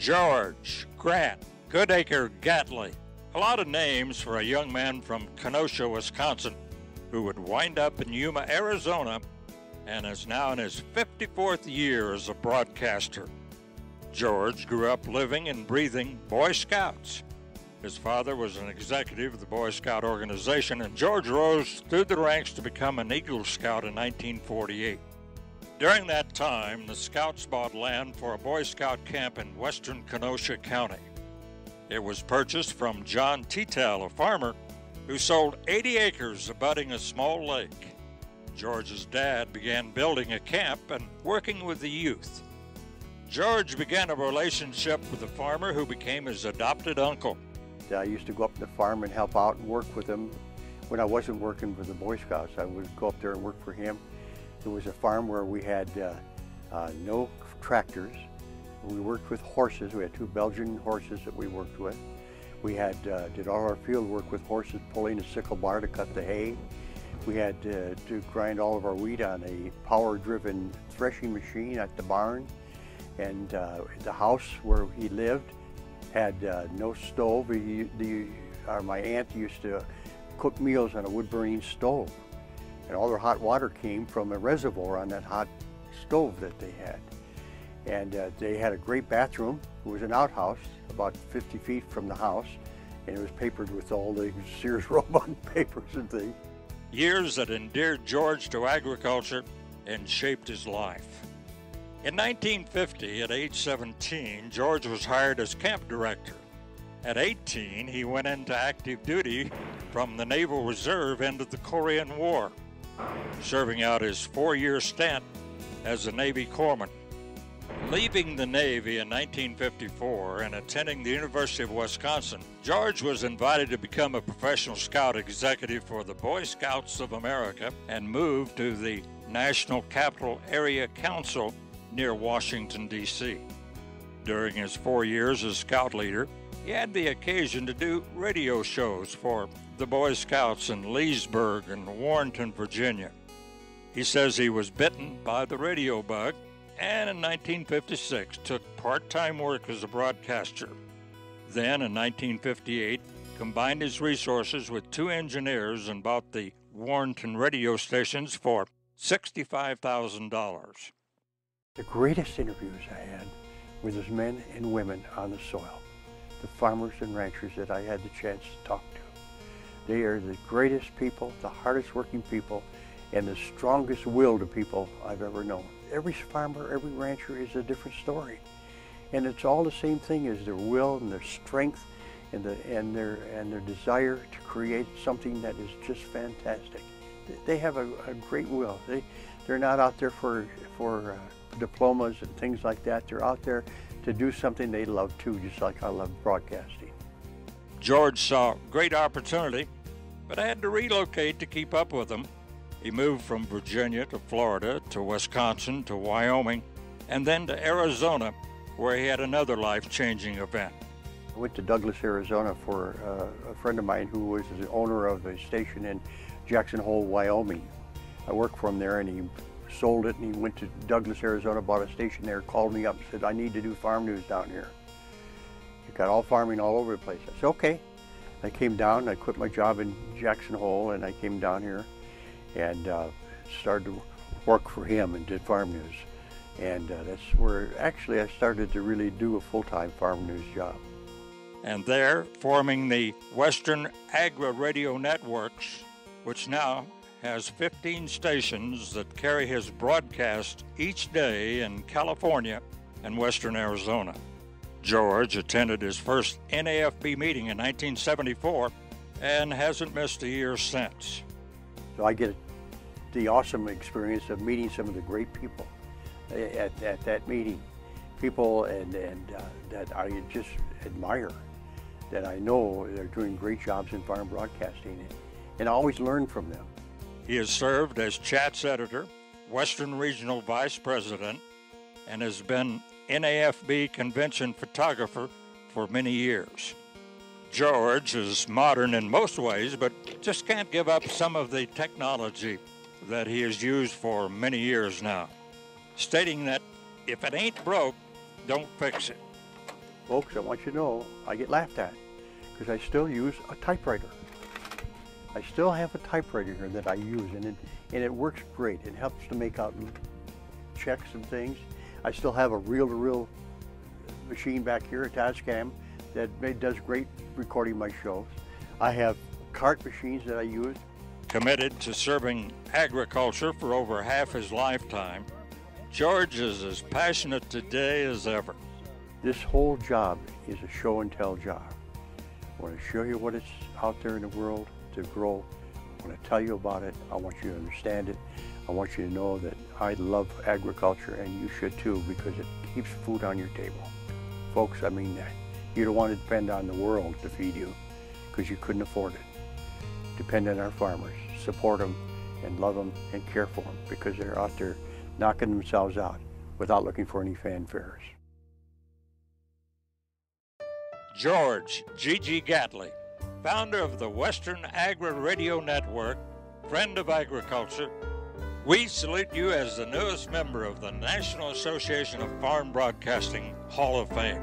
George Grant Goodacre Gatley. A lot of names for a young man from Kenosha, Wisconsin, who would wind up in Yuma, Arizona, and is now in his 54th year as a broadcaster. George grew up living and breathing Boy Scouts. His father was an executive of the Boy Scout organization, and George rose through the ranks to become an Eagle Scout in 1948. During that time, the Scouts bought land for a Boy Scout camp in western Kenosha County. It was purchased from John Tetel, a farmer, who sold 80 acres abutting a small lake. George's dad began building a camp and working with the youth. George began a relationship with the farmer who became his adopted uncle. I used to go up to the farm and help out and work with him. When I wasn't working for the Boy Scouts, I would go up there and work for him. It was a farm where we had no tractors. We worked with horses. We had 2 Belgian horses that we worked with. We had did all our field work with horses pulling a sickle bar to cut the hay. We had to grind all of our wheat on a power-driven threshing machine at the barn. And the house where he lived had no stove. My aunt used to cook meals on a wood-burning stove. And all their hot water came from a reservoir on that hot stove that they had. And they had a great bathroom. It was an outhouse about 50 feet from the house, and it was papered with all the Sears Roebuck papers and things. Years that endeared George to agriculture and shaped his life. In 1950, at age 17, George was hired as camp director. At 18, he went into active duty from the Naval Reserve into the Korean War, serving out his 4-year stint as a Navy corpsman. Leaving the Navy in 1954 and attending the University of Wisconsin, George was invited to become a professional scout executive for the Boy Scouts of America and moved to the National Capital Area Council near Washington, D.C. During his 4 years as scout leader, he had the occasion to do radio shows for the Boy Scouts in Leesburg and Warrenton, Virginia. He says he was bitten by the radio bug and in 1956 took part-time work as a broadcaster. Then in 1958, combined his resources with 2 engineers and bought the Warrenton radio stations for $65,000. The greatest interviews I had were those men and women on the soil, the farmers and ranchers that I had the chance to talk to. They are the greatest people, the hardest working people, and the strongest willed people I've ever known. Every farmer, every rancher is a different story. And it's all the same thing as their will and their strength and their desire to create something that is just fantastic. They have a great will. They're not out there for diplomas and things like that. They're out there to do something they love too, just like I love broadcasting. George saw great opportunity, but had to relocate to keep up with them. He moved from Virginia to Florida to Wisconsin to Wyoming and then to Arizona, where he had another life-changing event. I went to Douglas, Arizona for a friend of mine who was the owner of a station in Jackson Hole, Wyoming. I worked for him there, and he sold it, and he went to Douglas, Arizona, bought a station there, called me up and said, I need to do farm news down here. You got all farming all over the place. I said, okay. I came down, I quit my job in Jackson Hole, and I came down here and started to work for him and did farm news. And that's where actually I started to really do a full-time farm news job. And there, forming the Western Agri Radio Networks, which now has 15 stations that carry his broadcast each day in California and western Arizona. George attended his first NAFB meeting in 1974 and hasn't missed a year since. So I get the awesome experience of meeting some of the great people at that meeting. People that I just admire, that I know they're doing great jobs in farm broadcasting, and I always learn from them. He has served as Chat's editor, Western Regional Vice President, and has been NAFB convention photographer for many years. George is modern in most ways, but just can't give up some of the technology that he has used for many years now, stating that if it ain't broke, don't fix it. Folks, I want you to know I get laughed at because I still use a typewriter. I still have a typewriter here that I use, and it works great. It helps to make out checks and things. I still have a reel-to-reel machine back here, a Tascam, that does great recording my shows. I have cart machines that I use. Committed to serving agriculture for over half his lifetime, George is as passionate today as ever. This whole job is a show and tell job. I want to show you what is out there in the world to grow. I want to tell you about it. I want you to understand it. I want you to know that I love agriculture, and you should too, because it keeps food on your table. Folks, I mean that. You don't want to depend on the world to feed you because you couldn't afford it. Depend on our farmers. Support them and love them and care for them because they're out there knocking themselves out without looking for any fanfares. George G.G. Gatley, founder of the Western Agri-Radio Network, friend of agriculture, we salute you as the newest member of the National Association of Farm Broadcasting Hall of Fame.